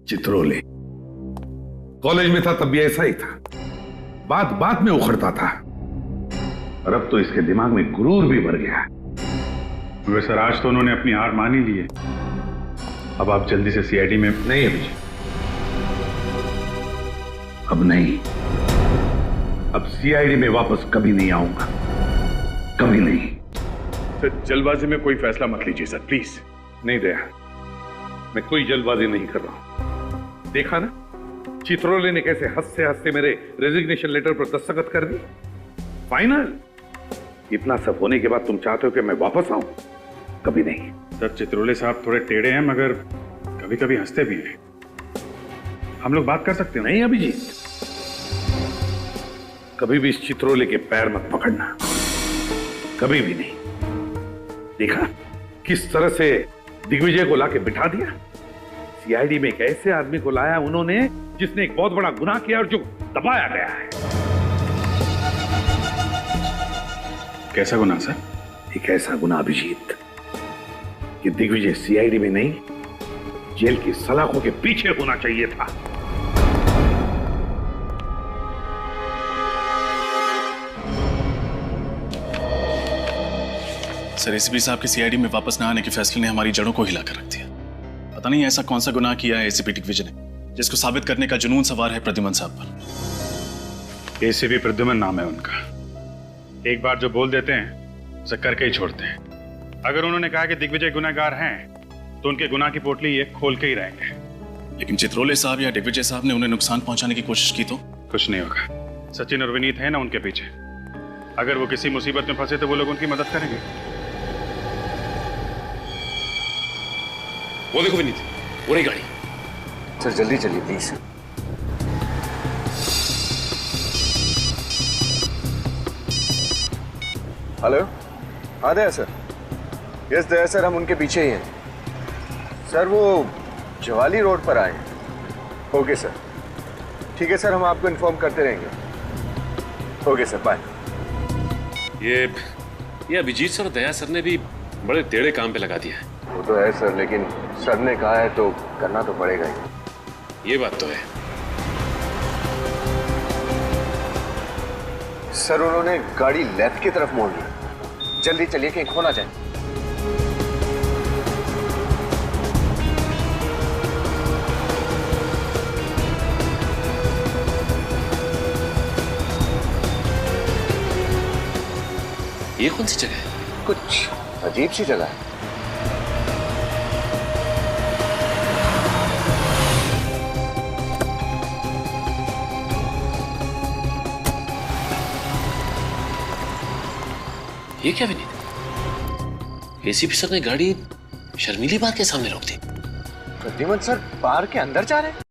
Chitrole. College में था तब भी ऐसा ही था, बात बात में उखड़ता था, और अब तो इसके दिमाग में गुरूर भी भर गया। सर आज तो उन्होंने अपनी हार मान ही ली है। अब आप जल्दी से सीआईडी में। नहीं अभिजीत, अब नहीं। अब सीआईडी में वापस कभी नहीं आऊंगा, कभी नहीं। सर जल्दबाजी में कोई फैसला मत लीजिए सर, प्लीज। नहीं दया, मैं कोई जल्दबाजी नहीं कर रहा हूं। देखा ना चित्रोले ने कैसे हंसते हंसते मेरे रेजिग्नेशन लेटर पर दस्तखत कर दी। फाइनल। इतना सब होने के बाद तुम चाहते हो कि मैं वापस आऊं? कभी नहीं। सर चित्रोले साहब थोड़े टेढ़े हैं, मगर कभी कभी हंसते भी हैं। हम लोग बात कर सकते हैं। नहीं अभिजीत, कभी भी इस चित्रोले के पैर मत पकड़ना, कभी भी नहीं। देखा किस तरह से दिग्विजय को लाके बिठा दिया। सीआईडी में एक ऐसे आदमी को लाया उन्होंने जिसने एक बहुत बड़ा गुनाह किया और जो दबाया गया है। कैसा गुनाह सर? एक ऐसा गुनाह अभिजीत कि दिग्विजय सीआईडी में नहीं, जेल की सलाखों के पीछे होना चाहिए था। सर एसीपी साहब के सीआईडी में वापस न आने के फैसले ने हमारी जड़ों को हिलाकर रख दिया। पता नहीं ऐसा कौन सा गुनाह किया है एसीपी दिग्विजय ने जिसको साबित करने का जुनून सवार है प्रद्युमन साहब पर। एसीपी प्रद्युमन नाम है उनका। एक बार जो बोल देते हैं उसे करके ही छोड़ते हैं। अगर उन्होंने कहा कि दिग्विजय गुनहगार हैं तो उनके गुनाह की पोटली ये खोल के ही रहेंगे। लेकिन चित्रोले साहब या दिग्विजय साहब ने उन्हें नुकसान पहुंचाने की कोशिश की तो? कुछ नहीं होगा। सचिन और विनीत है ना उनके पीछे। अगर वो किसी मुसीबत में फंसे तो वो लोग उनकी मदद करेंगे। वो देखो विनीत, वो रही गाड़ी। सर जल्दी चलिए प्लीज। हेलो, हाँ दया सर। यस दया सर, हम उनके पीछे ही हैं सर। वो जवाली रोड पर आए हैं। ओके सर, ठीक है सर, हम आपको इन्फॉर्म करते रहेंगे। Okay sir, bye. ये अभिजीत सर और दया सर ने भी बड़े टेढ़े काम पे लगा दिया है। वो तो है सर, लेकिन सर ने कहा है तो करना तो पड़ेगा ही। ये बात तो है सर। उन्होंने गाड़ी लेफ्ट की तरफ मोड़ ली। जल्दी चलिए कहीं खो ना जाए। ये कौन सी जगह है? कुछ अजीब सी जगह है। ये क्या विनीत? एसीपी सर ने गाड़ी शर्मीली बार के सामने रोक दी। प्रद्युमन सर बार के अंदर जा रहे हैं।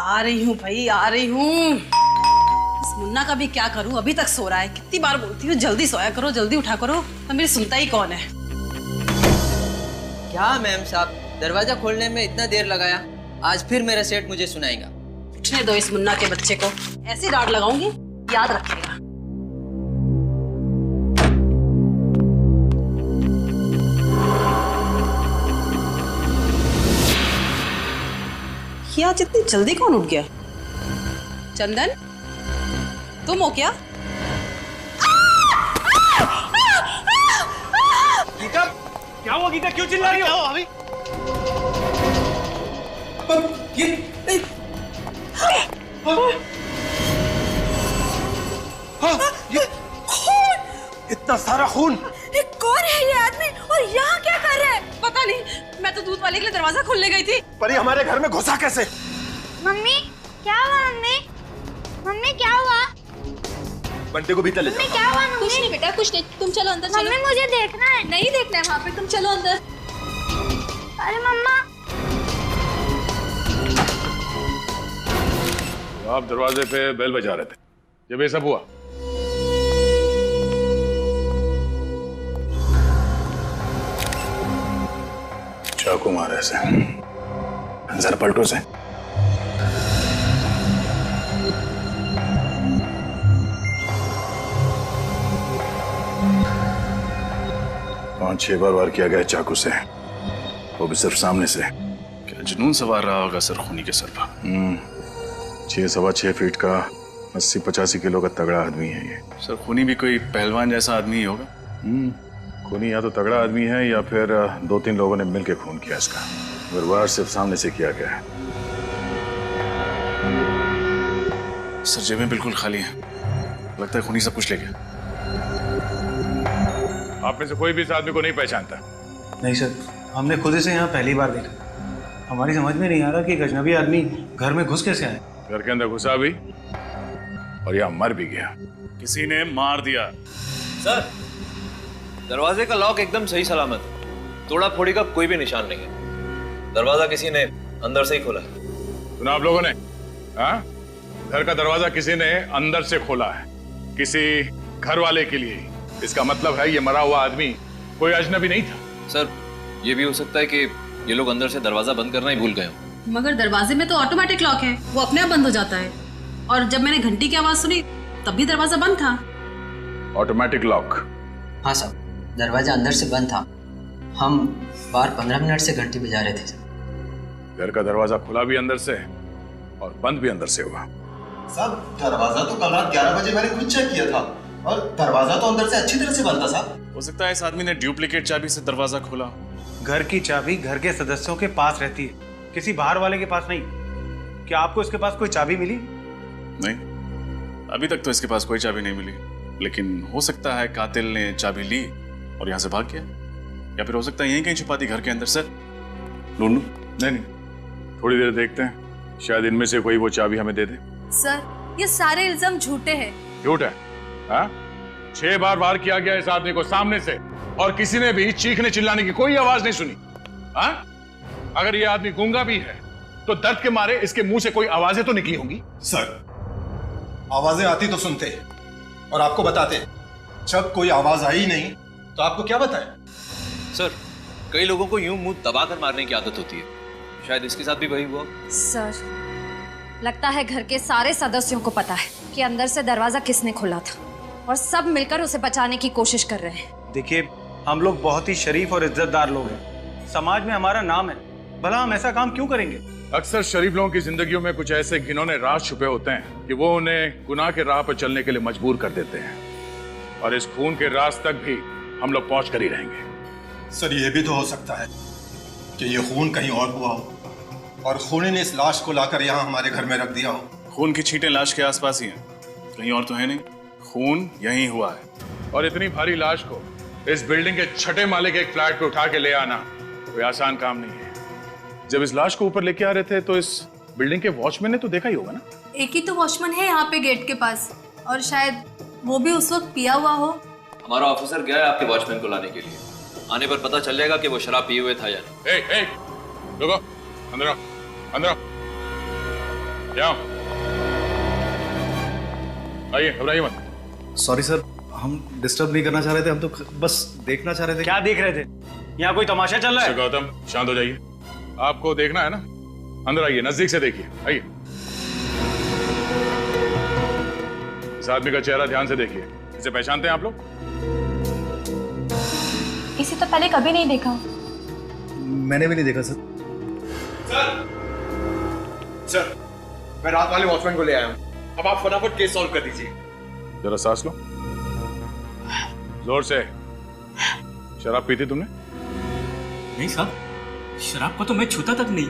आ रही हूँ भाई, आ रही हूँ। इस मुन्ना का भी क्या करूँ, अभी तक सो रहा है। कितनी बार बोलती हूँ जल्दी सोया करो, जल्दी उठा करो, तो मेरी सुनता ही कौन है। क्या मैम साहब, दरवाजा खोलने में इतना देर लगाया? आज फिर मेरा सेठ मुझे सुनाएगा। उठने दो इस मुन्ना के बच्चे को, ऐसी डांट लगाऊंगी याद रखेगा। ये आज इतनी जल्दी कौन उठ गया? चंदन, तुम हो क्या? गीता, क्या हुआ गीता? क्यों चिल्ला रही हो? अभी इतना सारा खून! कौन है ये आदमी और यहाँ क्या कर रहा है? पता नहीं, मैं तो दूध वाले के लिए दरवाजा खोलने गई थी। पर ये हमारे घर में घुसा कैसे? मम्मी क्या हुआ? मम्मी मम्मी क्या हुआ? बंटे को भीतर ले मम्मी क्या हुआ? कुछ नहीं बेटा, कुछ नहीं, तुम चलो अंदर चलो। मम्मी मुझे देखना है। नहीं देखना है वहाँ पे, तुम चलो अंदर। अरे मम्मा, आप दरवाजे पे बेल बजा रहे थे जब ये सब हुआ। चाकू मारे से, जरा पलटो से। पांच छह बार वार किया गया चाकू से, वो भी सिर्फ सामने से। क्या जुनून सवार रहा होगा सर खूनी के सर पर। 6.25 फीट का 80-85 किलो का तगड़ा आदमी है ये। सर खूनी भी कोई पहलवान जैसा आदमी ही होगा। खूनी या तो तगड़ा आदमी है या फिर 2-3 लोगों ने मिलकर खून किया इसका। मगर वार सिर्फ सामने से किया गया है। सर जेबें बिल्कुल खाली हैं, लगता है खूनी सब कुछ ले गया। आप में से कोई भी इस आदमी को नहीं पहचानता? नहीं सर, हमने खुद इसे यहाँ पहली बार देखा। हमारी समझ में नहीं आ रहा कि एक अजनबी आदमी घर में घुस कैसे आए। घर के अंदर घुसा भी और यहाँ मर भी गया। किसी ने मार दिया। सर, दरवाजे का लॉक एकदम सही सलामत है, तोड़ा फोड़ी का कोई भी निशान नहीं है। दरवाजा किसी ने अंदर से ही खोला है। सुना आप लोगों ने? हाँ, घर का दरवाजा किसी ने अंदर से खोला है, किसी घर वाले के लिए। इसका मतलब है ये मरा हुआ आदमी कोई अजनबी नहीं था। सर, ये भी हो सकता है कि ये लोग अंदर से दरवाजा बंद करना ही भूल गए हों। मगर दरवाजे में तो ऑटोमेटिक लॉक है, वो अपने आप बंद हो जाता है। और जब मैंने घंटी की आवाज सुनी तब भी दरवाजा बंद था। Automatic lock? हाँ साहब, दरवाजा अंदर से बंद था। हम बाहर 15 मिनट से घंटी बजा रहे थे। घर का दरवाजा खुला भी अंदर से और बंद भी अंदर से हुआ। साहब, दरवाजा तो कल रात 11 बजे मैंने खुद चेक किया था और दरवाजा तो अंदर से अच्छी तरह से बंद था साहब। हो सकता है इस आदमी ने डुप्लीकेट चाबी से दरवाजा खोला। घर की चाबी घर के सदस्यों के पास रहती है, किसी बाहर वाले के पास नहीं। क्या आपको इसके पास कोई चाबी मिली? नहीं, अभी तक तो इसके पास कोई चाबी नहीं मिली, लेकिन हो सकता है कातिल ने चाबी ली और यहाँ से भाग गया, या फिर हो सकता है यहीं कहीं छुपा दी घर के अंदर। सर ढूंढूं? नहीं, थोड़ी देर देखते हैं, शायद इनमें से कोई वो चाबी हमें दे दे। सर, ये सारे इल्जाम झूठे हैं। झूठ है? हाँ? 6 बार वार किया गया इस आदमी को सामने से और किसी ने भी चीखने चिल्लाने की कोई आवाज नहीं सुनी। हाँ? अगर ये आदमी गूंगा भी है तो दर्द के मारे इसके मुंह से कोई आवाजें तो निकली होंगी। सर, आवाजें आती तो सुनते और आपको बताते। जब कोई आवाज आई नहीं तो आपको क्या बताएं? सर, कई लोगों को यूं मुंह दबाकर मारने की आदत होती है, शायद इसके साथ भी वही हुआ। सर, लगता है घर के सारे सदस्यों को पता है कि अंदर से दरवाजा किसने खोला था और सब मिलकर उसे बचाने की कोशिश कर रहे हैं। देखिए, हम लोग बहुत ही शरीफ और इज्जतदार लोग हैं, समाज में हमारा नाम है, भला हम ऐसा काम क्यों करेंगे? अक्सर शरीफ लोगों की जिंदगियों में कुछ ऐसे घिनौने राज छुपे होते हैं कि वो उन्हें गुनाह के राह पर चलने के लिए मजबूर कर देते हैं, और इस खून के राज तक भी हम लोग पहुंच कर ही रहेंगे। सर, ये भी तो हो सकता है कि ये खून कहीं और हुआ हो और खूनी ने इस लाश को लाकर यहाँ हमारे घर में रख दिया हो। खून की छींटें लाश के आसपास ही हैं, कहीं और तो है नहीं। खून यहीं हुआ है। और इतनी भारी लाश को इस बिल्डिंग के 6ठे माले के एक फ्लैट पे उठा के ले आना कोई आसान काम नहीं है। जब इस लाश को ऊपर लेके आ रहे थे तो इस बिल्डिंग के वॉचमैन ने तो देखा ही होगा ना। एक ही तो वॉचमैन है यहाँ पे गेट के पास, और शायद वो भी उस वक्त पिया हुआ हो। हमारा ऑफिसर गया है आपके वॉचमैन को लाने के लिए, आने पर पता चल जाएगा कि वो शराब पिए हुए था या नहीं। रुको, अंदर आओ, अंदर आओ। जाओ, आइए, घबराइए मत। सॉरी सर, हम डिस्टर्ब नहीं करना चाह रहे थे, हम तो बस देखना चाह रहे थे। क्या देख रहे थे? यहाँ कोई तमाशा चल रहा है? गौतम शांत हो जाइए, आपको देखना है ना, अंदर आइए, नजदीक से देखिए, आइए। इस आदमी का चेहरा ध्यान से देखिए, इसे पहचानते हैं आप लोग? इसे तो पहले कभी नहीं देखा। मैंने भी नहीं देखा सर। सर, मैं रात वाले वॉचमैन को ले आया हूँ। अब आप फटाफट केस सॉल्व कर दीजिए। जरा सांस लो, जोर से। शराब पीती तुमने? नहीं साहब, शराब को तो मैं छूता तक नहीं।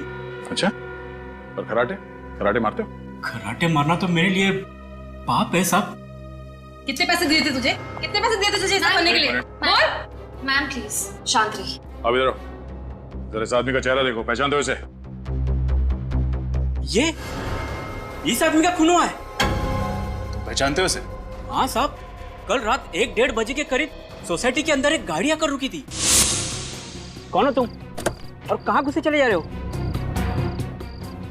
अच्छा, और कराटे? कराटे मारते हो? कराटे मारना तो मेरे लिए पाप है साहब। कितने पैसे दिए थे तुझे? कितने पैसे दिए थे तुझे ऐसा करने के लिए? बोल। मैम प्लीज शांत रहिए। अब इधर आओ, जरा इस आदमी का चेहरा देखो, पहचानते हो इसे? ये इस आदमी का खून हुआ है। पहचानते हो इसे? हाँ साहब, कल रात 1-1:30 बजे के करीब सोसाइटी के अंदर एक गाड़ी आकर रुकी थी। कौन हो तुम और कहाँ घुसे चले जा रहे हो?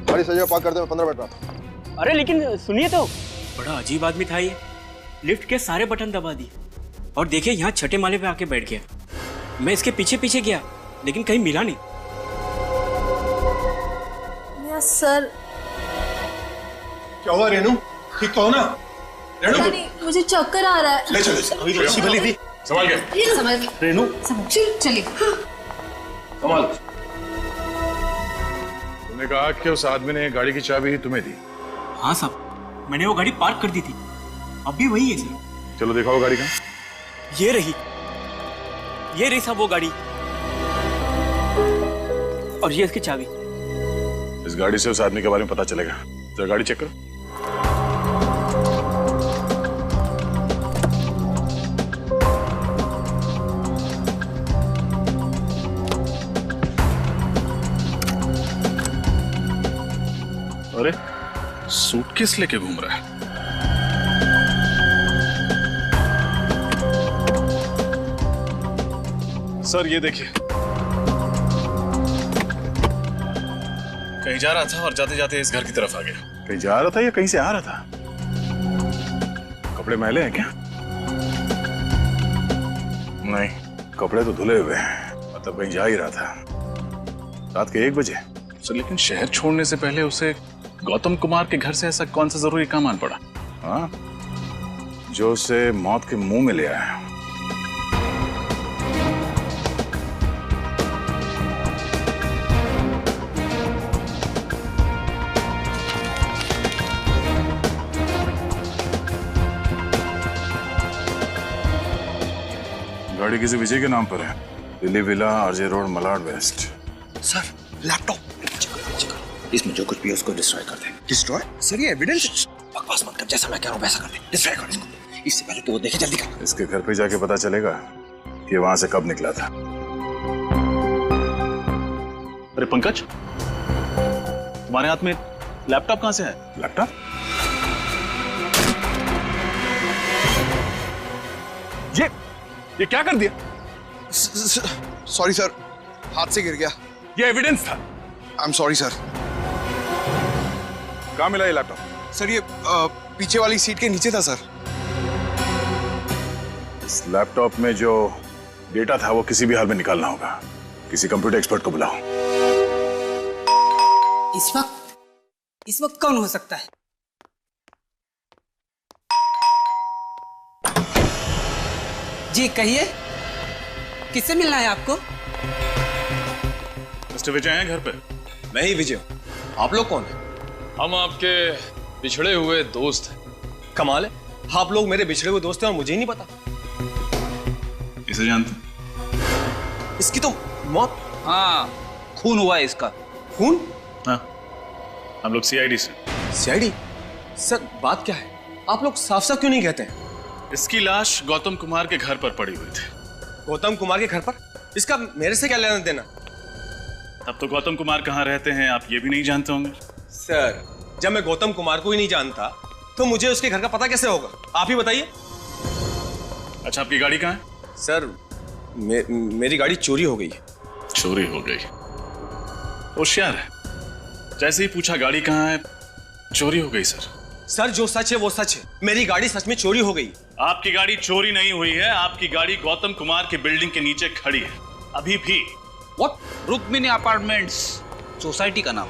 गाड़ी सही जगह पार्क करते हैं, 15 मिनट में। अरे लेकिन सुनिए तो, बड़ा अजीब आदमी था ये। लिफ्ट के सारे बटन दबा दिए और देखिए यहाँ छठे माले पे आके बैठ गया। मैं इसके पीछे पीछे गया लेकिन कहीं मिला नहीं। सर क्या हुआ रेनू? ठीक तो हो ना? रेनू, मुझे चक्कर आ रहा है। ले चलो, अभी तो अच्छी भली थी। संभाल के। संभाल के। रेनू, चलिए। संभाल। तुमने कहा कि उस आदमी ने गाड़ी की चाबी तुम्हें दी? हाँ साहब, मैंने वो गाड़ी पार्क कर दी थी, अब भी वही है सर। चलो दिखाओ गाड़ी कहाँ। ये रही साहब वो गाड़ी, और ये इसकी चाबी। इस गाड़ी से उस आदमी के बारे में पता चलेगा। जरा गाड़ी चेक करो। अरे सूटकेस लेके घूम रहा है। सर ये देखिए, कहीं जा रहा था और जाते जाते इस घर की तरफ आ गया। कहीं जा रहा था या कहीं से आ रहा था? कपड़े मैले हैं क्या? नहीं, कपड़े तो धुले हुए हैं, मतलब कहीं जा ही रहा था। रात के 1 बजे? सर लेकिन शहर छोड़ने से पहले उसे गौतम कुमार के घर से ऐसा कौन सा जरूरी काम आन पड़ा? हाँ, जो उसे मौत के मुंह में ले आया। गाड़ी किसी विजय के नाम पर है, Delhi Villa, RJ road, Malad west. Sir, laptop इसमें जो कुछ भी है उसको डिस्ट्रॉय कर दे। डिस्ट्रॉय? सर ये एविडेंस। बकवास मत कर, जैसा मैं कह रहा हूँ वैसा कर दे। डिस्ट्रॉय कर इसको। इससे पहले कि वो देखे, जल्दी कर। इसके घर पे जाके पता चलेगा कि वहां से कब निकला था। अरे पंकज, तुम्हारे हाथ में लैपटॉप कहां से है? लैपटॉप? ये क्या कर दिया? सॉरी सर, हाथ से गिर गया। ये एविडेंस था। I am sorry sir. कहाँ मिला ये लैपटॉप? सर ये पीछे वाली सीट के नीचे था सर। इस लैपटॉप में जो डेटा था वो किसी भी हाल में निकालना होगा। किसी कंप्यूटर एक्सपर्ट को बुलाओ। इस वक्त कौन हो सकता है? जी कहिए, किससे मिलना है आपको? मिस्टर विजय हैं घर पे? मैं ही विजय हूँ। आप लोग कौन हैं? हम आपके बिछड़े हुए दोस्त हैं। कमाल है, आप लोग मेरे बिछड़े हुए दोस्त हैं और मुझे ही नहीं पता। इसे जानते? इसकी तो मौत। हाँ, खून हुआ है इसका। खून? हाँ, हम लोग सीआईडी से। सीआईडी? सर बात क्या है, आप लोग साफ साफ क्यों नहीं कहते हैं? इसकी लाश गौतम कुमार के घर पर पड़ी हुई थी। गौतम कुमार के घर पर? इसका मेरे से क्या लेना देना? तब तो गौतम कुमार कहाँ रहते हैं आप ये भी नहीं जानते होंगे। सर, जब मैं गौतम कुमार को ही नहीं जानता तो मुझे उसके घर का पता कैसे होगा? आप ही बताइए। अच्छा, आपकी गाड़ी कहाँ है? सर मेरी गाड़ी चोरी हो गई है। चोरी हो गई? होशियार है। जैसे ही पूछा गाड़ी कहाँ है, चोरी हो गई सर। सर जो सच है वो सच है, मेरी गाड़ी सच में चोरी हो गई। आपकी गाड़ी चोरी नहीं हुई है, आपकी गाड़ी गौतम कुमार की बिल्डिंग के नीचे खड़ी है अभी भी। व्हाट? रुक्मिणी अपार्टमेंट्स सोसाइटी का नाम।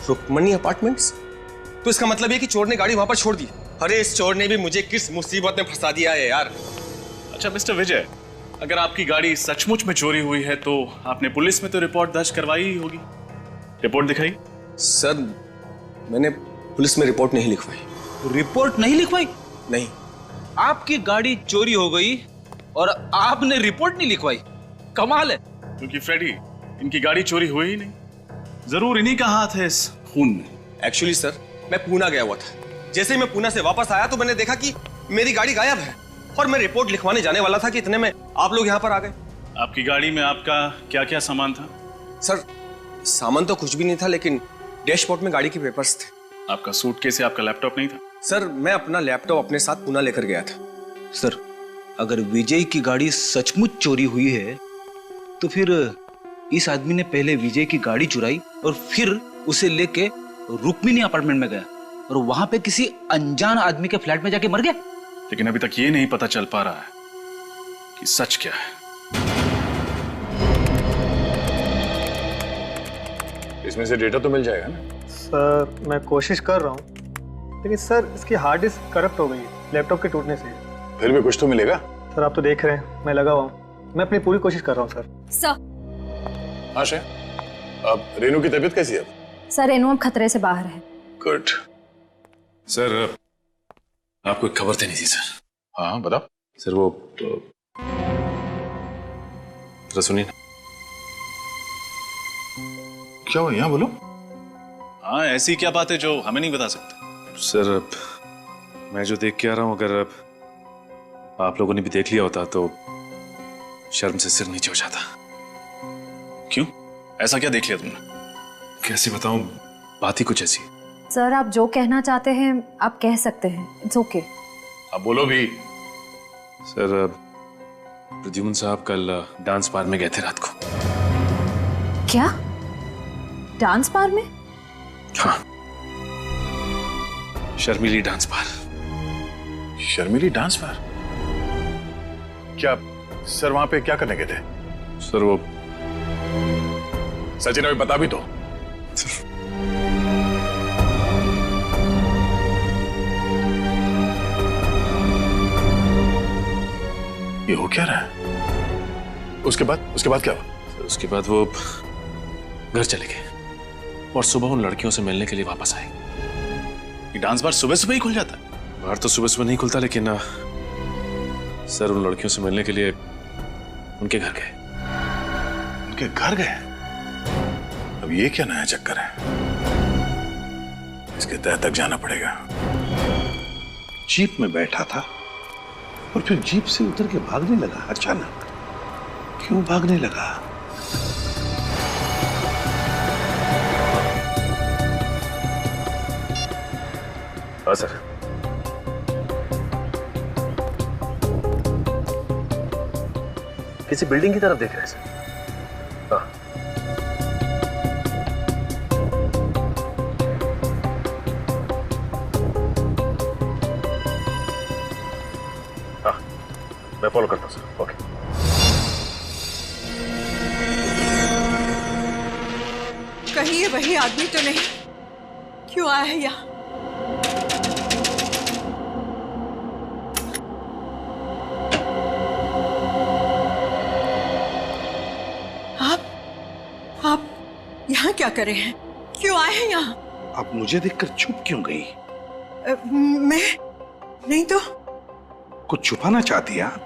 रुक्मिणी अपार्टमेंट्स? तो इसका मतलब है कि चोर ने गाड़ी वहां पर छोड़ दी। अरे इस चोर ने भी मुझे किस मुसीबत में फंसा दिया है यार। अच्छा मिस्टर विजय, अगर आपकी गाड़ी सचमुच में चोरी हुई है तो आपने पुलिस में तो रिपोर्ट दर्ज करवाई ही होगी। रिपोर्ट दिखाई। सर मैंने पुलिस में रिपोर्ट नहीं लिखवाई। रिपोर्ट नहीं लिखवाई? नहीं। आपकी गाड़ी चोरी हो गई और आपने रिपोर्ट नहीं लिखवाई? कमाल है। क्योंकि फ्रेडी, इनकी गाड़ी चोरी हुई ही नहीं, जरूर इन्हीं का हाथ है इस खून में। एक्चुअली सर मैं पूना गया हुआ था। जैसे ही मैं पूना से वापस आया तो मैंने देखा कि मेरी गाड़ी गायब है और मैं रिपोर्ट लिखवाने जाने वाला था कि इतने में आप लोग यहाँ पर आ गए। आपकी गाड़ी में आपका क्या क्या सामान था? सर सामान तो कुछ भी नहीं था, लेकिन डैशबोर्ड में गाड़ी के पेपर्स थे। आपका सूटकेस या आपका लैपटॉप नहीं था? सर मैं अपना लैपटॉप अपने साथ पूना लेकर गया था। सर अगर विजय की गाड़ी सचमुच चोरी हुई है तो फिर इस आदमी ने पहले विजय की गाड़ी चुराई और फिर उसे लेके रुक्मिणी अपार्टमेंट में गया और वहां पे किसी अनजान आदमी के फ्लैट में जाके मर गया। लेकिन अभी तक ये नहीं पता चल पा रहा है कि सच क्या है। इसमें से डेटा तो मिल जाएगा ना? सर मैं कोशिश कर रहा हूँ, लेकिन सर इसकी हार्ड डिस्क करप्ट हो गई है लैपटॉप के टूटने से। फिर भी कुछ तो मिलेगा। सर आप तो देख रहे हैं मैं लगा हुआ हूँ, मैं अपनी पूरी कोशिश कर रहा हूँ सर। हाँ शे, अब रेनू की तबीयत कैसी है? सर रेनू अब खतरे से बाहर है। गुड। सर आपको एक खबर देनी थी सर। हाँ बताओ। सर वो जरा सुनिए ना। क्या हुआ यहाँ बोलो। हाँ ऐसी क्या बात है जो हमें नहीं बता सकते? सर मैं जो देख के आ रहा हूँ, अगर आप लोगों ने भी देख लिया होता तो शर्म से सिर नीचे हो जाता। क्यों, ऐसा क्या देख लिया तुमने? कैसे बताऊं, बात ही कुछ ऐसी। सर आप जो कहना चाहते हैं आप कह सकते हैं, इट्स ओके। अब बोलो भी। सर प्रद्युम्न साहब कल डांस बार में गए थे रात को। क्या? डांस बार में? हाँ, शर्मिली डांस बार। शर्मिली डांस बार? क्या सर वहां पे क्या करने गए थे? सर वो सचिन अभी बता भी तो। ये हो क्या रहा है? उसके बाद क्या हुआ? उसके बाद वो घर चले गए और सुबह उन लड़कियों से मिलने के लिए वापस आए। ये डांस बार सुबह सुबह ही खुल जाता है? बाहर तो सुबह सुबह नहीं खुलता, लेकिन सर उन लड़कियों से मिलने के लिए उनके घर गए। उनके घर गए? अब ये क्या नया चक्कर है? इसके तह तक जाना पड़ेगा। जीप में बैठा था और फिर जीप से उतर के भागने लगा अचानक। क्यों भागने लगा? हाँ सर। किसी बिल्डिंग की तरफ देख रहे हैं सर। हाँ। हाँ, मैं फॉलो करता हूँ सर। ओके। कहीं ये वही आदमी तो नहीं? क्यों आया है यहाँ? आप यहाँ क्या कर रहे हैं? क्यों आए हैं यहाँ? आप मुझे देखकर चुप क्यों गई? मैं नहीं तो। कुछ छुपाना चाहती हैं आप?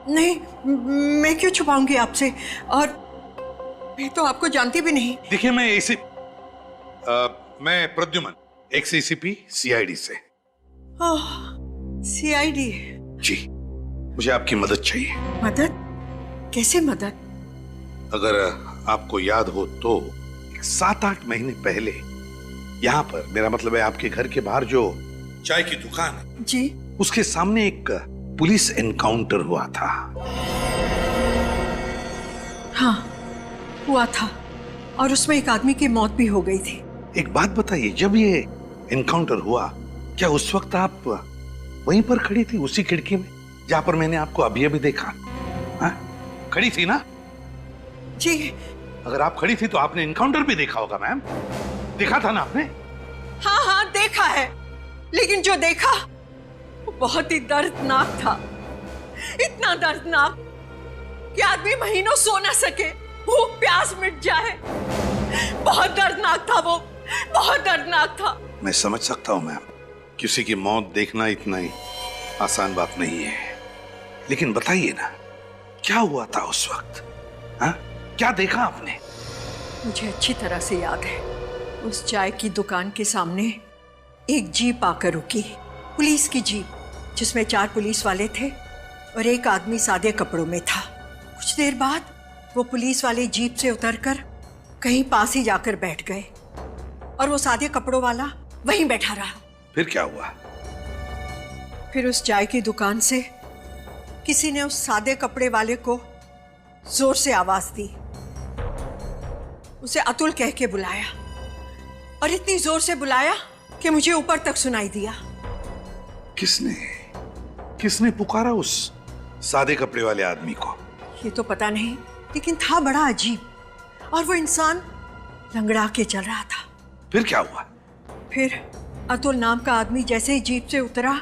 नहीं, मैं क्यों छुपाऊंगी आपसे, और मैं तो आपको जानती भी नहीं। देखिए मैं प्रद्युम्न, एक्स एसीपी सीआईडी से। सीआईडी? जी, मुझे आपकी मदद चाहिए। मदद? कैसे मदद? अगर आपको याद हो तो 7-8 महीने पहले यहाँ पर, मेरा मतलब है आपके घर के बाहर जो चाय की दुकान है जी, उसके सामने एक पुलिस एनकाउंटर हुआ था। हाँ हुआ था, और उसमें एक आदमी की मौत भी हो गई थी। एक बात बताइए, जब ये एनकाउंटर हुआ क्या उस वक्त आप वहीं पर खड़ी थी, उसी खिड़की में जहां पर मैंने आपको अभी अभी देखा? हाँ? खड़ी थी ना? जी। अगर आप खड़ी थी तो आपने एनकाउंटर भी देखा होगा मैम, देखा था ना आपने? हाँ हाँ देखा है, लेकिन जो देखा वो बहुत ही दर्दनाक था। इतना दर्दनाक कि आदमी महीनों सो ना सके, भूख प्यास मिट जाए। बहुत दर्दनाक था वो, बहुत दर्दनाक था। मैं समझ सकता हूं मैम, किसी की मौत देखना इतना ही आसान बात नहीं है, लेकिन बताइए ना क्या हुआ था उस वक्त? हाँ? क्या देखा आपने? मुझे अच्छी तरह से याद है, उस चाय की दुकान के सामने एक जीप आकर रुकी, पुलिस की जीप, जिसमें 4 पुलिस वाले थे और एक आदमी सादे कपड़ों में था। कुछ देर बाद वो पुलिस वाले जीप से उतरकर कहीं पास ही जाकर बैठ गए और वो सादे कपड़ों वाला वहीं बैठा रहा। फिर क्या हुआ? फिर उस चाय की दुकान से किसी ने उस सादे कपड़े वाले को जोर से आवाज दी, उसे अतुल कह के बुलाया और इतनी जोर से बुलाया कि मुझे ऊपर तक सुनाई दिया। किसने पुकारा उस सादे कपड़े वाले आदमी को? ये तो पता नहीं, लेकिन था बड़ा अजीब और वो इंसान लंगड़ा के चल रहा था। फिर क्या हुआ? फिर अतुल नाम का आदमी जैसे ही जीप से उतरा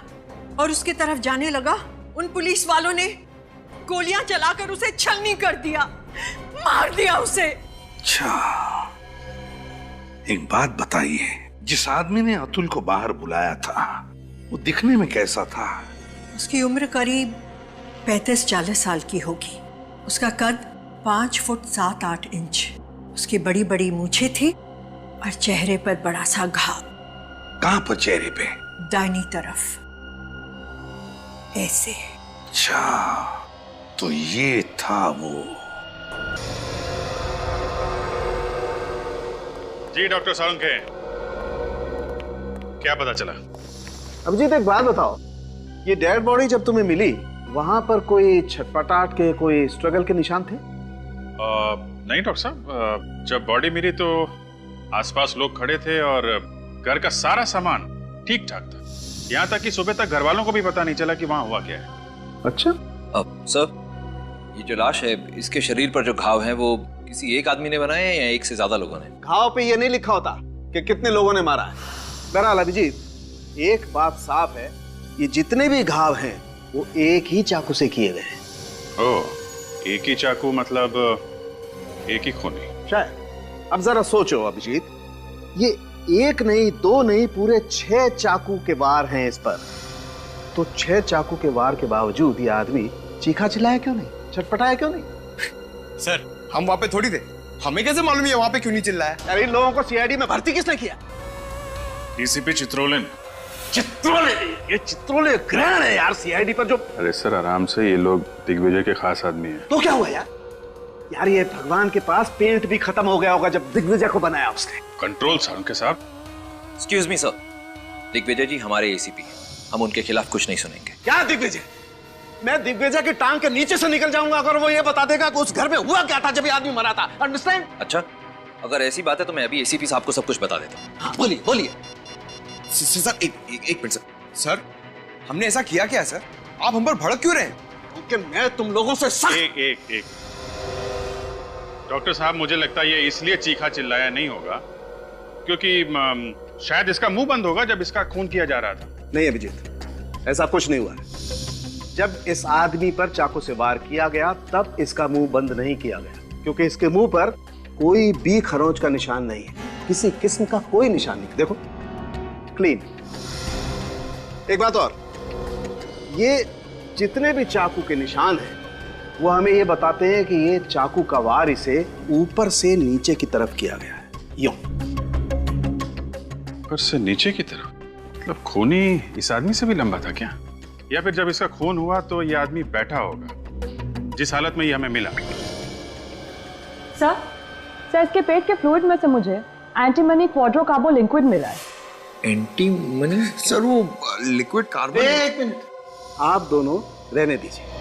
और उसके तरफ जाने लगा, उन पुलिस वालों ने गोलियां चलाकर उसे छलनी कर दिया, मार दिया उसे। अच्छा, एक बात बताइए, जिस आदमी ने अतुल को बाहर बुलाया था वो दिखने में कैसा था? उसकी उम्र करीब 35-40 साल की होगी। उसका कद 5 फुट 7-8 इंच। उसकी बड़ी बड़ी मूछें थी और चेहरे पर बड़ा सा घाव। कहां पर चेहरे पे? दाहिनी तरफ, ऐसे। अच्छा, तो ये था वो। जी डॉक्टर सालुंखे, क्या पता चला? अभिजीत एक बात बताओ, ये डेड बॉडी जब तुम्हें मिली वहां पर कोई छटपटाहट के, कोई स्ट्रगल के निशान थे? नहीं डॉक्टर साहब, जब बॉडी मिली तो आसपास लोग खड़े थे और घर का सारा सामान ठीक ठाक था। यहाँ तक कि सुबह तक घर वालों को भी पता नहीं चला कि वहाँ हुआ क्या है। अच्छा। अब सर, ये जो लाश है, इसके शरीर पर जो घाव हैं वो किसी एक आदमी ने बनाए हैं या एक से ज्यादा लोगों ने? घाव पे ये नहीं लिखा होता कि कितने लोगों ने मारा है। बहरहाल अभिजीत, एक बात साफ है, ये जितने भी घाव हैं वो एक ही चाकू से किए गए हैं। ओह, एक ही चाकू मतलब एक ही खूनी? शायद। अब जरा सोचो अभिजीत, ये 1 नहीं 2 नहीं, पूरे 6 चाकू के वार हैं इस पर। तो 6 चाकू के वार के बावजूद ये आदमी चीखा चिल्लाया क्यों नहीं, छटपटाया क्यों नहीं? सर, हम वहां पे थोड़ी थे, हमें कैसे मालूम है वहां पे क्यों नहीं चिल्लाया? अरे इन लोगों को सीआईडी में भर्ती किसने किया? डीसीपी चित्रोले ने। चित्रोले? ये चित्रोले ग्रहण है यार सीआईडी पर जो। अरे सर आराम से, ये लोग दिग्विजय के खास आदमी हैं। तो क्या हुआ यार? यार ये भगवान के पास पेंट भी खत्म हो गया होगा जब दिग्विजय को बनाया उसने। कंट्रोल सालुंखे साहब। एक्सक्यूज मी सर, दिग्विजय जी हमारे एसीपी हैं, हम उनके खिलाफ कुछ नहीं सुनेंगे। क्या दिग्विजय? मैं दिग्विजय की टांग के नीचे से निकल जाऊंगा अगर वो ये बता देगा कि उस घर में हुआ क्या था जब ये आदमी मरा था। अंडरस्टैंड? अच्छा, अगर ऐसी बात है तो मैं अभी एसीपी साहब को सब कुछ बता देता हूँ। हाँ, बोलिए बोलिए। सर एक मिनट सर। सर, हमने ऐसा किया क्या है सर? आप हम पर भड़क क्यों रहे हैं? क्योंकि मैं तुम लोगों से सख्त। एक डॉक्टर साहब, मुझे लगता है ये इसलिए चीखा चिल्लाया नहीं होगा क्योंकि शायद इसका मुंह बंद होगा जब इसका खून किया जा रहा था। नहीं अभिजीत, ऐसा कुछ नहीं हुआ है। जब इस आदमी पर चाकू से वार किया गया तब इसका मुंह बंद नहीं किया गया, क्योंकि इसके मुंह पर कोई भी खरोंच का निशान नहीं है, किसी किस्म का कोई निशान नहीं। देखो, क्लीन। एक बात और, ये जितने भी चाकू के निशान हैं वो हमें ये बताते हैं कि ये चाकू का वार इसे ऊपर से नीचे की तरफ किया गया है। यूं ऊपर से नीचे की तरफ? मतलब खूनी इस आदमी से भी लंबा था क्या? या फिर जब इसका खून हुआ तो ये आदमी बैठा होगा जिस हालत में ये हमें मिला? सर इसके पेट के फ्लूइड में से मुझे एंटीमनी क्वाड्रोकार्बो लिक्विड मिला है। एंटीमनी? सर वो लिक्विड कार्बन। एक मिनट, आप दोनों रहने दीजिए।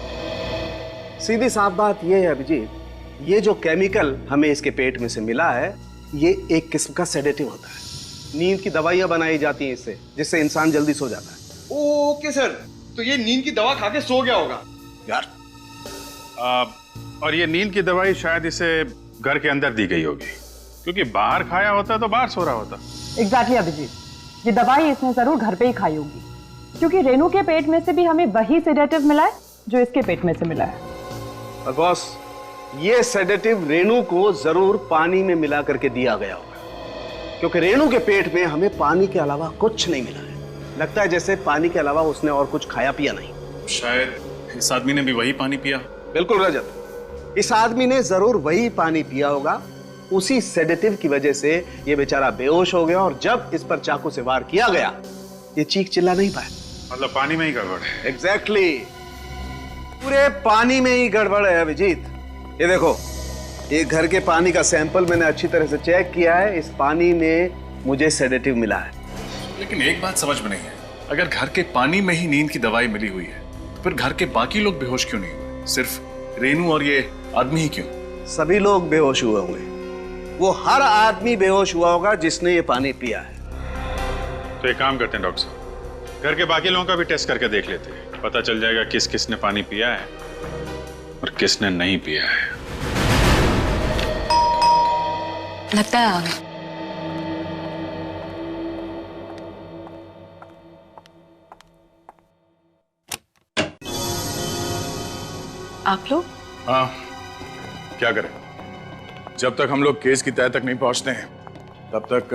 सीधी साफ बात यह है अभिजीत, ये जो केमिकल हमें इसके पेट में से मिला है ये एक किस्म का सेडेटिव होता है। नींद की दवाइयां बनाई जाती हैं इससे, जिससे इंसान जल्दी सो जाता है। ओके सर, तो ये नींद की दवा खा के सो गया होगा यार। और ये नींद की दवाई शायद इसे घर के अंदर दी गई होगी, क्योंकि बाहर खाया होता तो बाहर सो रहा होता। एग्जैक्टली अभिजीत, ये दवाई इसने जरूर घर पे ही खाई होगी, क्योंकि रेनू के पेट में से भी हमें वही सेडेटिव मिला है जो इसके पेट में से मिला है। और बॉस, ये सेडेटिव रेनू को जरूर पानी में मिला करके दिया गया होगा, क्योंकि रेनू के पेट में हमें पानी के अलावा कुछ नहीं मिला है। लगता है जैसे पानी के अलावा उसने और कुछ खाया पिया नहीं। शायद इस आदमी ने भी वही पानी पिया। बिल्कुल रजत, इस आदमी ने जरूर वही पानी पिया होगा। उसी सेडेटिव की वजह से ये बेचारा बेहोश हो गया, और जब इस पर चाकू से वार किया गया ये चीख चिल्ला नहीं पाया। मतलब पानी में ही गड़बड़ है। एग्जैक्टली, पूरे पानी में ही गड़बड़ है अभिजीत। ये देखो, ये घर के पानी का सैंपल मैंने अच्छी तरह से चेक किया है। इस पानी में मुझे सेडेटिव मिला है। लेकिन एक बात समझ में नहीं है, अगर घर के पानी में ही नींद की दवाई मिली हुई है तो फिर घर के बाकी लोग बेहोश क्यों नहीं हुए? सिर्फ रेनू और ये आदमी ही क्यों? सभी लोग बेहोश हुए होंगे। वो हर आदमी बेहोश हुआ होगा जिसने ये पानी पिया है। तो एक काम करते हैं डॉक्टर साहब, घर के बाकी लोगों का भी टेस्ट करके देख लेते हैं, पता चल जाएगा किस किसने पानी पिया है और किसने नहीं पिया है। लगता है आ गए। आप लोग? हाँ, क्या करें, जब तक हम लोग केस की तह तक नहीं पहुंचते हैं तब तक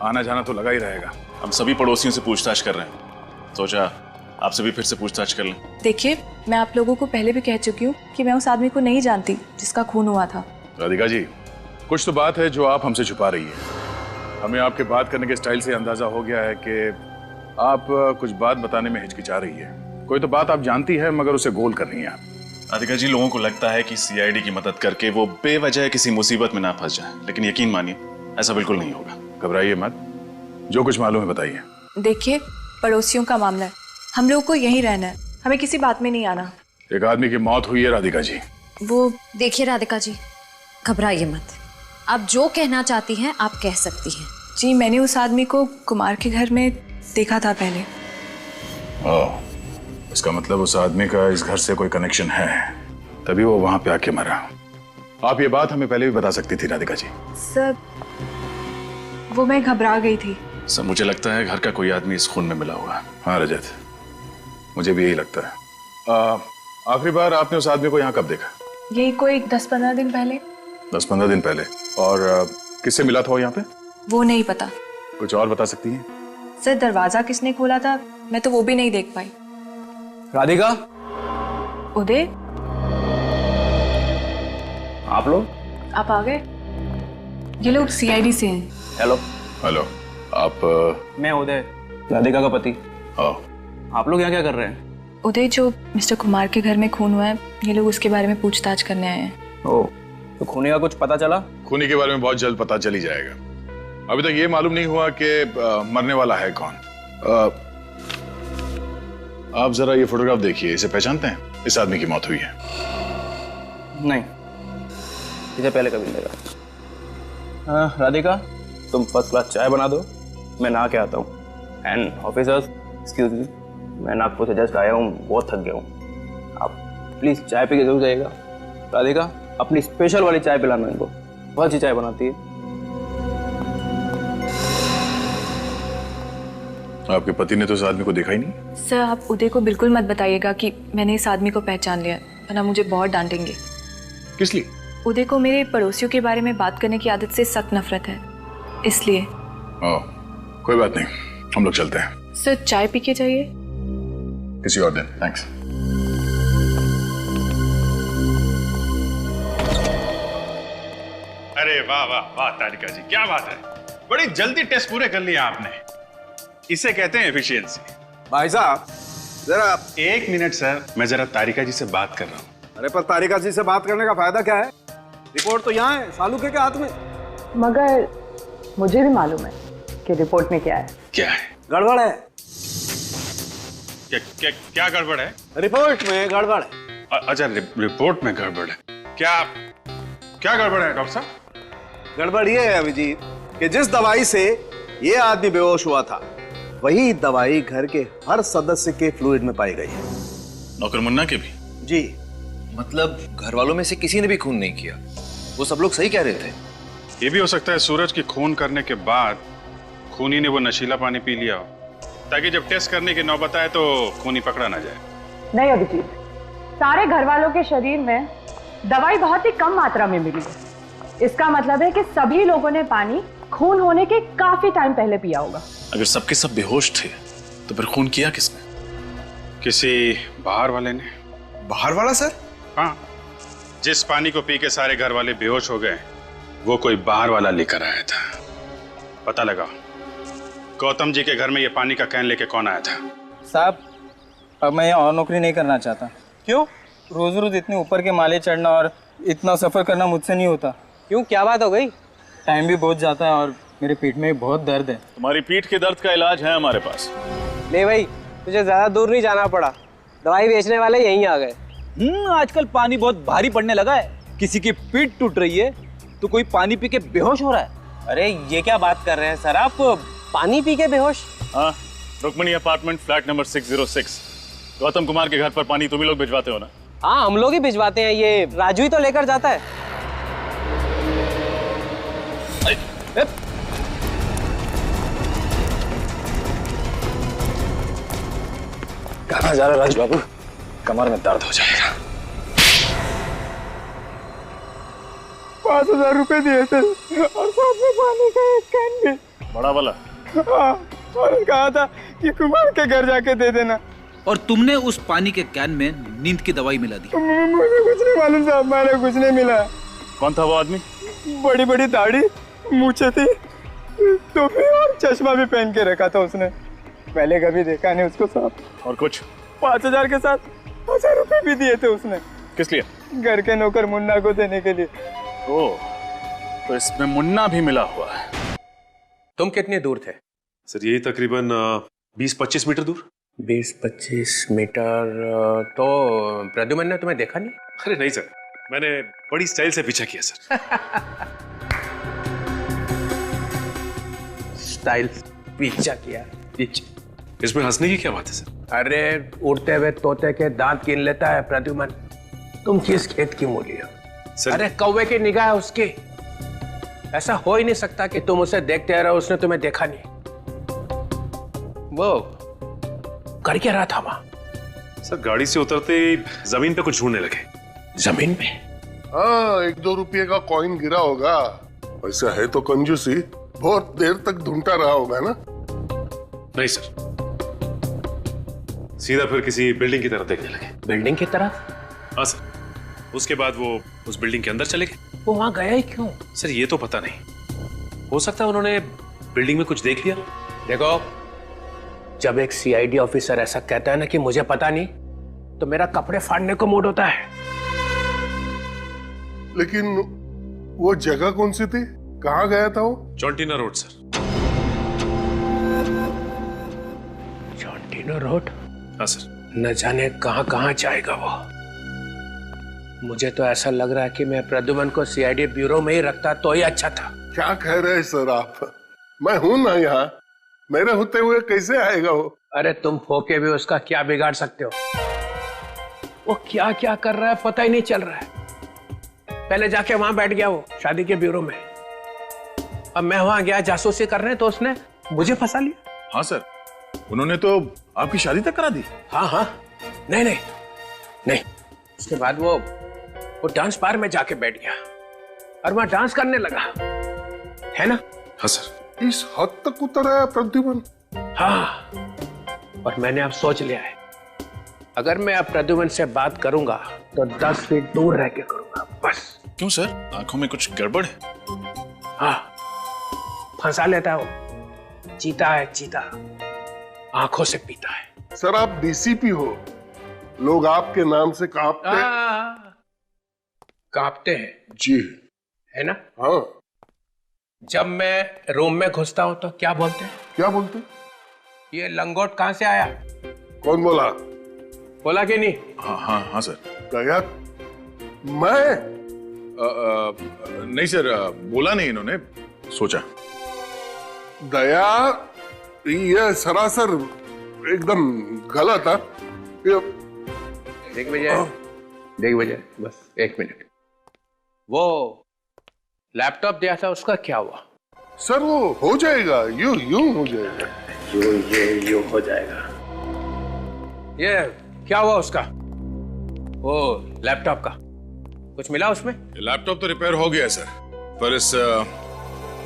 आना जाना तो लगा ही रहेगा। हम सभी पड़ोसियों से पूछताछ कर रहे हैं, सोचा आपसे भी फिर से पूछताछ कर लें। देखिए, मैं आप लोगों को पहले भी कह चुकी हूँ कि मैं उस आदमी को नहीं जानती जिसका खून हुआ था। राधिका जी, कुछ तो बात है जो आप हमसे छुपा रही है। हमें आपके बात करने के स्टाइल से अंदाजा हो गया है कि आप कुछ बात बताने में हिचकिचा रही है। कोई तो बात आप जानती है मगर उसे गोल कर रही है आप। राधिका जी, लोगों को लगता है कि सीआईडी की मदद करके वो बेवजह किसी मुसीबत में ना फंस जाए, लेकिन यकीन मानिए ऐसा बिल्कुल नहीं होगा। घबराइए मत, जो कुछ मालूम है बताइए। देखिए, पड़ोसियों का मामला है, हम लोग को यहीं रहना है, हमें किसी बात में नहीं आना। एक आदमी की मौत हुई है राधिका जी। वो देखिए राधिका जी, घबराइए मत, आप जो कहना चाहती हैं आप कह सकती हैं। जी, मैंने उस आदमी को कुमार के घर में देखा था पहले। इसका मतलब उस आदमी का इस घर से कोई कनेक्शन है, तभी वो वहां पे आके मरा। आप ये बात हमें पहले भी बता सकती थी राधिका जी। सर, वो मैं घबरा गई थी। सर, मुझे लगता है घर का कोई आदमी इस खून में मिला होगा। हाँ रजत, मुझे भी यही लगता है। आखिरी बार आपने उस आदमी को यहाँ कब देखा? यही कोई 10-15 दिन पहले। 10-15 दिन पहले? और किससे मिला था वो यहाँ पे? वो नहीं पता। कुछ और बता सकती हैं? सर, दरवाजा किसने खोला था मैं तो वो भी नहीं देख पाई। राधिका, उदय, आप लोग? आप आ गए? ये लोग सीआईडी से हैं। हेलो। हेलो, आप? मैं उदय, राधिका का पति। आप लोग यहाँ क्या कर रहे हैं? उदय, जो मिस्टर कुमार के घर में खून हुआ है, ये लोग उसके बारे में पूछताछ करने आए हैं। ओह, तो खूनी का कुछ पता चला? खूनी के बारे में बहुत जल्द पता चल ही जाएगा। अभी तक ये मालूम नहीं हुआ कि मरने वाला है कौन। आप जरा ये फोटोग्राफ देखिए, इसे पहचानते हैं? इस आदमी की मौत हुई है। नहीं, इसे पहले कभी नहीं देखा। राधिका, तुम फर्स्ट क्लास चाय बना दो, मैं नहा के आता हूँ। एंड ऑफिसर्स, एक्सक्यूज मी, मैं नागपुर से जस्ट आया हूँ, बहुत थक गया हूँ। आप प्लीज चाय पी के जरूर जाइएगा। राधिका, अपनी स्पेशल वाली चाय पिलाना इनको, बहुत अच्छी चाय बनाती है। आपके पति ने तो इस आदमी को देखा ही नहीं? सर, आप उदय को बिल्कुल मत बताइएगा कि मैंने इस आदमी को पहचान लिया, वरना मुझे बहुत डांटेंगे। किस लिए? उदय को मेरे पड़ोसियों के बारे में बात करने की आदत से सख्त नफरत है, इसलिए। कोई बात नहीं, हम लोग चलते हैं। सर, चाय पी के जाइए। किसी और दिन। थैंक्स। अरे वाह वाह वाह तारिका जी, क्या बात है, बड़ी जल्दी टेस्ट पूरे कर लिया आपने। इसे कहते हैं एफिशिएंसी। भाई साहब, जरा एक मिनट सर, मैं जरा तारिका जी से बात कर रहा हूँ। अरे पर तारिका जी से बात करने का फायदा क्या है? रिपोर्ट तो यहाँ है, सालुके के हाथ में। मगर मुझे भी मालूम है कि रिपोर्ट में क्या है। क्या है? गड़बड़ है। क्या गड़बड़ है? रिपोर्ट में गड़बड़ है। अच्छा, रिपोर्ट में गड़बड़ है। क्या गड़बड़ है डॉक्टर साहब? गड़बड़ ये है अभिजीत कि जिस दवाई से ये आदमी बेहोश हुआ था, वही दवाई घर के हर सदस्य के फ्लूइड में पाई गई है। नौकर मुन्ना के भी? जी। मतलब घर वालों में से किसी ने भी खून नहीं किया? वो सब लोग सही कह रहे थे। ये भी हो सकता है सूरज की खून करने के बाद खूनी ने वो नशीला पानी पी लिया हो, ताकि जब टेस्ट करने की नौबत आए तो खूनी पकड़ा ना जाए। नहीं अभिजीत, सारे घर वालों के शरीर में दवाई बहुत ही कम मात्रा में मिली है। इसका मतलब है कि सभी लोगों ने पानी खून होने के काफी टाइम पहले पिया होगा। अगर सबके सब बेहोश थे तो फिर खून किया किसने? किसी बाहर वाले ने। बाहर वाला सर? हाँ, जिस पानी को पी के सारे घर वाले बेहोश हो गए वो कोई बाहर वाला लेकर आया था। पता लगा गौतम जी के घर में ये पानी का कैन लेके कौन आया था? साहब, अब मैं और नौकरी नहीं करना चाहता। क्यों? रोज रोज इतने ऊपर के माले चढ़ना और इतना सफर करना मुझसे नहीं होता। क्यों, क्या बात हो गई? टाइम भी बहुत जाता है और मेरे पेट में बहुत दर्द है। तुम्हारी पीठ के दर्द का इलाज है हमारे पास। ले भाई, तुझे ज्यादा दूर नहीं जाना पड़ा, दवाई बेचने वाले यहीं आ गए। आजकल पानी बहुत भारी पड़ने लगा है। किसी की पीठ टूट रही है तो कोई पानी पी के बेहोश हो रहा है। अरे ये क्या बात कर रहे हैं सर आप, पानी पी के बेहोश? हाँ, Rukmini apartment flat number 606। Gautam Kumar के घर पर पानी तुम ही लोग भिजवाते हो ना? हाँ, हम लोग ही भिजवाते हैं, ये राजू ही तो लेकर जाता है। कहाँ जा रहा राजू बाबू? कमर में दर्द हो जाएगा। 5,000 रुपए दिए थे और साथ में पानी का एक कैन भी। बड़ा वाला? हाँ, और कहा था कि कुमार के घर जाके दे देना। और तुमने उस पानी के कैन में नींद की दवाई मिला दी? मुझे कुछ नहीं मालूम साहब, मैंने कुछ नहीं मिला। कौन था वो आदमी? बड़ी बड़ी दाढ़ी, मूछें थी, टोपी और चश्मा भी पहन के रखा था उसने। पहले कभी देखा नहीं उसको साहब। और कुछ? 5,000 के साथ 1,000 रुपए भी दिए थे उसने। किस लिए? घर के नौकर मुन्ना को देने के लिए। ओह, तो इसमें मुन्ना भी मिला हुआ है। तुम कितने दूर थे? सर यही तकरीबन 20-25 मीटर दूर। 20-25 मीटर? तो प्रद्युमन ने तुम्हें देखा नहीं? अरे नहीं सर, मैंने बड़ी स्टाइल से पीछा किया सर। स्टाइल पीछा किया? इसमें हंसने की क्या बात है सर? अरे उड़ते हुए तोते के दांत गिन लेता है प्रद्युमन। तुम किस खेत की मूली हो? अरे कौवे की निगाह है उसकी। ऐसा हो ही नहीं सकता कि तुम उसे देखते रहो, उसने तुम्हें देखा नहीं। वो कर क्या रहा था वहां? सर गाड़ी से उतरते ही जमीन पे कुछ ढूंढने लगे। जमीन पे? हाँ, 1-2 रुपये का कॉइन गिरा होगा। वैसा है तो कंजूसी, बहुत देर तक ढूंढता रहा होगा ना? नहीं सर, सीधा फिर किसी बिल्डिंग की तरफ देखने लगे। बिल्डिंग की तरफ? हाँ सर, उसके बाद वो उस बिल्डिंग के अंदर चले गए। वो वहां गया ही क्यों? सर ये तो पता नहीं, हो सकता है उन्होंने बिल्डिंग में कुछ देख लिया। देखो, जब एक सीआईडी ऑफिसर ऐसा कहता है ना कि मुझे पता नहीं, तो मेरा कपड़े फाड़ने को मूड होता है। लेकिन वो जगह कौन सी थी? कहाँ गया था वो? चौंटीना रोड सर। चौंटीना रोड? हाँ सर। न जाने कहाँ कहाँ जाएगा वो। मुझे तो ऐसा लग रहा है कि मैं प्रद्युमन को सीआईडी ब्यूरो में ही रखता तो ही अच्छा था। क्या कह रहे हैं सर आप? मैं हूं ना यहाँ, मेरे होते हुए कैसे आएगा वो? अरे तुम होके भी उसका क्या बिगाड़ सकते हो? वो क्या क्या कर रहा है पता ही नहीं चल रहा है। पहले जाके वहां बैठ गया वो शादी के ब्यूरो में। अब मैं वहां गया जासूसी करने तो उसने मुझे फंसा लिया। हाँ सर, उन्होंने तो आपकी शादी तक करा दी। हाँ हाँ, नहीं नहीं नहीं। उसके बाद वो डांस बार में जाके बैठ गया और वहां डांस करने लगा, है ना? हाँ सर। इस हद तक उतर आया प्रद्युमन? हाँ, और मैंने अब सोच लिया है, अगर मैं अब प्रद्युमन से बात करूंगा तो 10 फीट दूर रह के करूंगा बस। क्यों सर, आंखों में कुछ गड़बड़ है? हाँ, फंसा लेता है वो। चीता है चीता, आंखों से पीता है। सर आप डीसीपी हो, लोग आपके नाम से कांपते हैं जी, है ना? हाँ। जब मैं रूम में घुसता हूं तो क्या बोलते हैं? क्या बोलते? ये लंगोट कहां से आया? कौन बोला? बोला कि नहीं? हाँ हाँ हाँ सर। क्या? मैं? नहीं सर, बोला नहीं इन्होंने, सोचा। दया, ये सरासर एकदम गलत है। देख विजय, बस 1 मिनट। वो लैपटॉप दिया था, उसका क्या हुआ? सर वो हो जाएगा, यूं हो जाएगा, यूं हो जाएगा। ये क्या हुआ उसका? वो लैपटॉप का कुछ मिला उसमें? लैपटॉप तो रिपेयर हो गया है सर, पर इस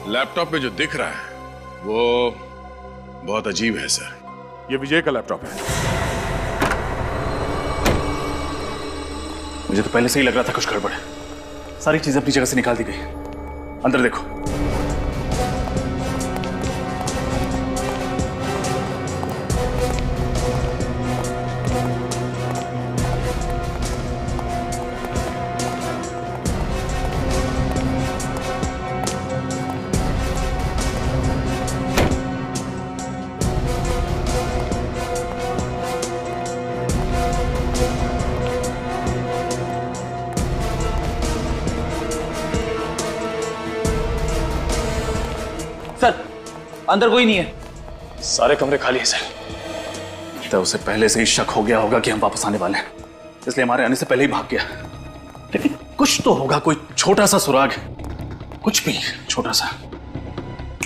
लैपटॉप में जो दिख रहा है वो बहुत अजीब है सर। ये विजय का लैपटॉप है। मुझे तो पहले से ही लग रहा था कुछ गड़बड़ है। सारी चीजें अपनी जगह से निकाल दी गई। अंदर देखो। सर, अंदर कोई नहीं है। सारे कमरे खाली हैं सर। तो उसे पहले से ही शक हो गया होगा कि हम वापस आने वाले हैं, इसलिए हमारे आने से पहले ही भाग गया। लेकिन कुछ तो होगा, कोई छोटा सा सुराग, कुछ भी छोटा सा।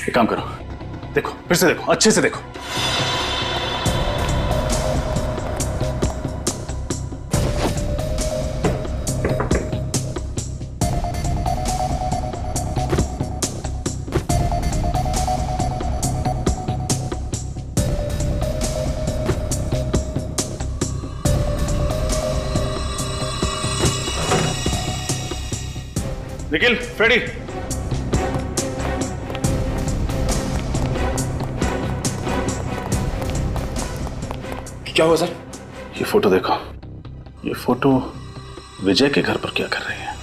एक काम करो, देखो, फिर से देखो, अच्छे से देखो। निखिल, फ्रेडी, क्या हुआ सर? ये फोटो देखो। ये फोटो विजय के घर पर क्या कर रही है?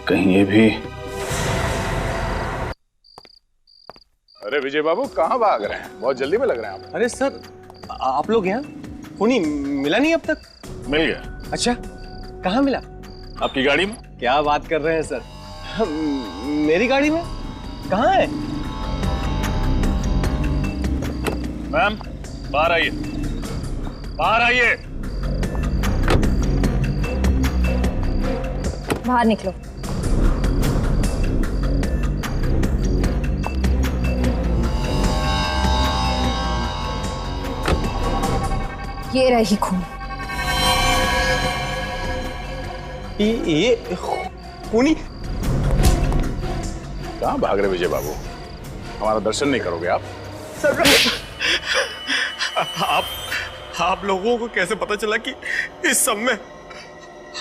कहीं ये भी। अरे विजय बाबू, कहाँ भाग रहे हैं? बहुत जल्दी में लग रहे हैं आप। अरे सर, आप लोग यहाँ? खूनी मिला नहीं अब तक? मिल गया। अच्छा, कहाँ मिला? आपकी गाड़ी में। क्या बात कर रहे हैं सर? मेरी गाड़ी में? कहाँ है? मैम, बाहर आइए, बाहर आइए। बाहर निकलो। ये रही खून। ये खूनी? कहाँ भाग रहे विजय बाबू? हमारा दर्शन नहीं करोगे आप? सर, आप लोगों को कैसे पता चला कि इस सब में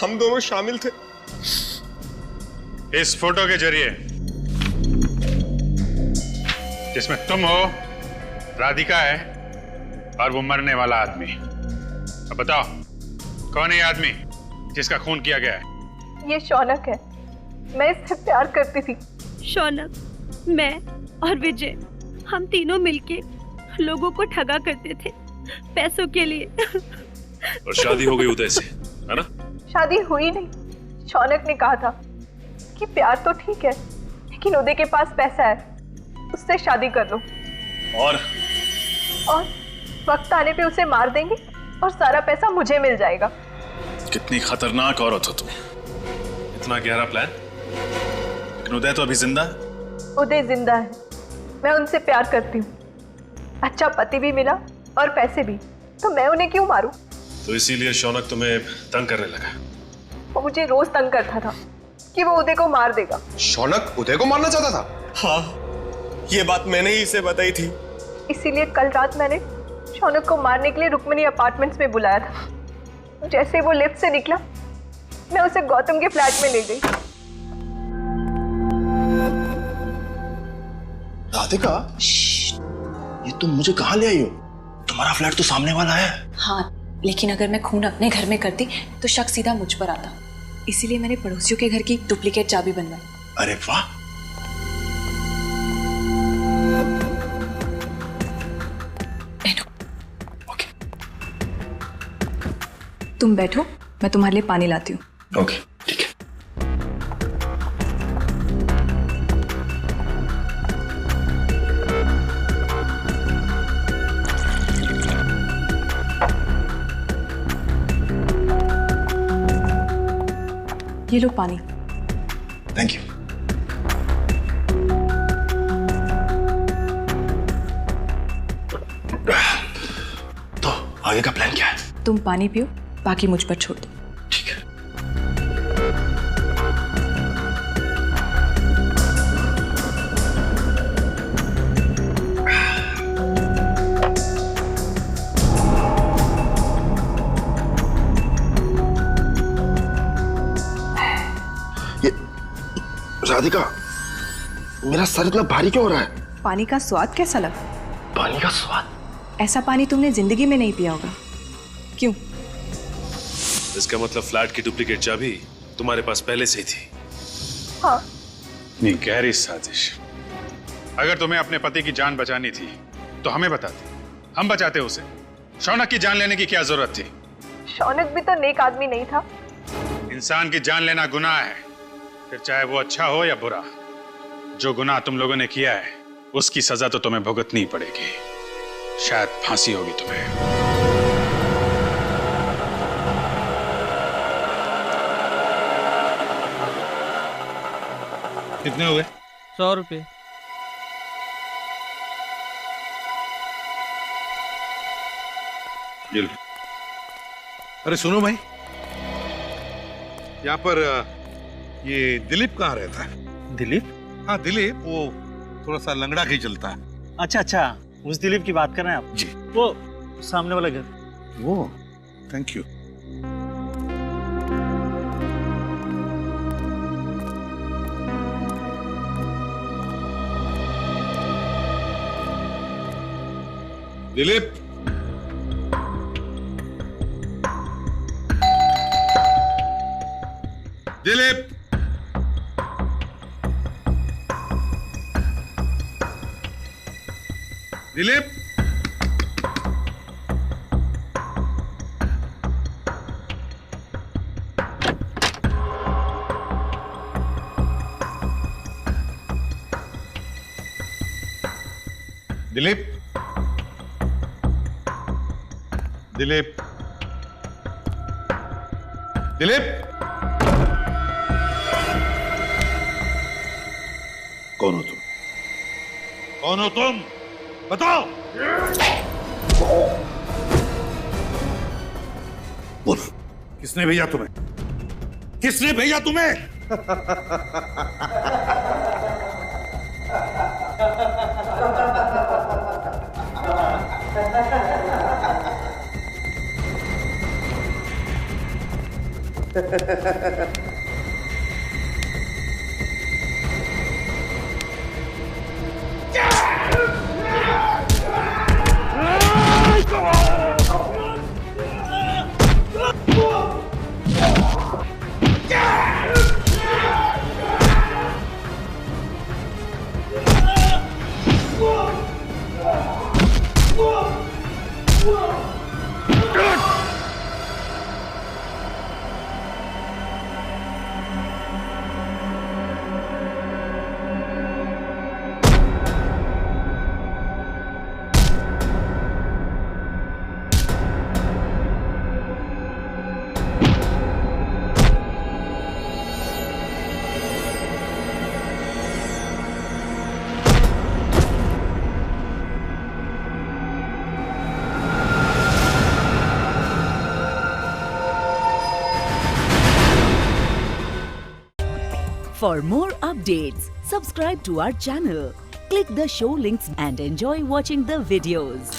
हम दोनों शामिल थे? इस फोटो के जरिए, जिसमें तुम हो, राधिका है और वो मरने वाला आदमी। अब बताओ, कौन है ये आदमी जिसका खून किया गया है? ये शौनक है। मैं इससे प्यार करती थी। शौनक, मैं और विजय, हम तीनों मिलके लोगों को ठगा करते थे पैसों के लिए। और शादी हो गई उदय से, है ना? शादी हुई नहीं। शौनक ने कहा था कि प्यार तो ठीक है, लेकिन उदय के पास पैसा है, उससे शादी कर लो। और वक्त आने पे उसे मार देंगे और सारा पैसा मुझे मिल जाएगा। कितनी खतरनाक औरत हो तुम। इतना गहरा प्लान? लेकिन उदय तो अभी जिंदा है। उदय जिंदा है, मैं उनसे प्यार करती हूँ। अच्छा पति भी मिला और पैसे भी, तो मैं उन्हें क्यों मारूं? तो इसीलिए शौनक तुम्हें तंग करने लगा? वो मुझे रोज तंग करता था कि वो उदय को मार देगा। शौनक उदय को मारना चाहता था? हाँ, ये बात मैंने ही इसे बताई थी। इसीलिए कल रात मैंने शौनक को मारने के लिए रुक्मिणी अपार्टमेंट्स में बुलाया था। जैसे वो लिफ्ट से निकला, मैं उसे गौतम के फ्लैट में ले गई। राधिका, ये तुम मुझे कहाँ ले आई हो? तुम्हारा फ्लैट तो सामने वाला है। हाँ, लेकिन अगर मैं खून अपने घर में करती तो शक सीधा मुझ पर आता। इसीलिए मैंने पड़ोसियों के घर की डुप्लीकेट चाबी बनवाई। अरे वाह! ओके, तुम बैठो, मैं तुम्हारे लिए पानी लाती हूँ। ओके, ठीक है। ये लो पानी। Thank you. तो आगे का प्लान क्या है? तुम पानी पियो, बाकी मुझ पर छोड़ दो। राधिका, मेरा सर इतना भारी क्यों हो रहा है? पानी का स्वाद कैसा लगा? पानी का स्वाद? ऐसा पानी तुमने जिंदगी में नहीं पिया होगा। क्यों? इसका मतलब फ्लैट की डुप्लीकेट चाबी तुम्हारे पास पहले से ही थी। हाँ। नहीं, गहरी साजिश। अगर तुम्हें अपने पति की जान बचानी थी तो हमें बताते, हम बचाते उसे। शौनक की जान लेने की क्या जरूरत थी? शौनक भी तो नेक आदमी नहीं था। इंसान की जान लेना गुनाह है, फिर चाहे वो अच्छा हो या बुरा। जो गुनाह तुम लोगों ने किया है उसकी सजा तो तुम्हें भुगतनी ही पड़ेगी। शायद फांसी होगी तुम्हें। कितने हुए? 100 रुपये। अरे सुनो भाई, यहाँ पर ये दिलीप कहाँ रहता है? दिलीप? हाँ दिलीप, वो थोड़ा सा लंगड़ा के ही चलता है। अच्छा अच्छा, उस दिलीप की बात कर रहे हैं आप? जी। वो सामने वाला घर। वो, थैंक यू। दिलीप, दिलीप, दिलीप, दिलीप, दिलीप, दिलीप, कौन हो तुम? कौन हो तुम? बताओ। बोल, किसने भेजा तुम्हें? किसने भेजा तुम्हें? For more updates, subscribe to our channel, click the show links and enjoy watching the videos.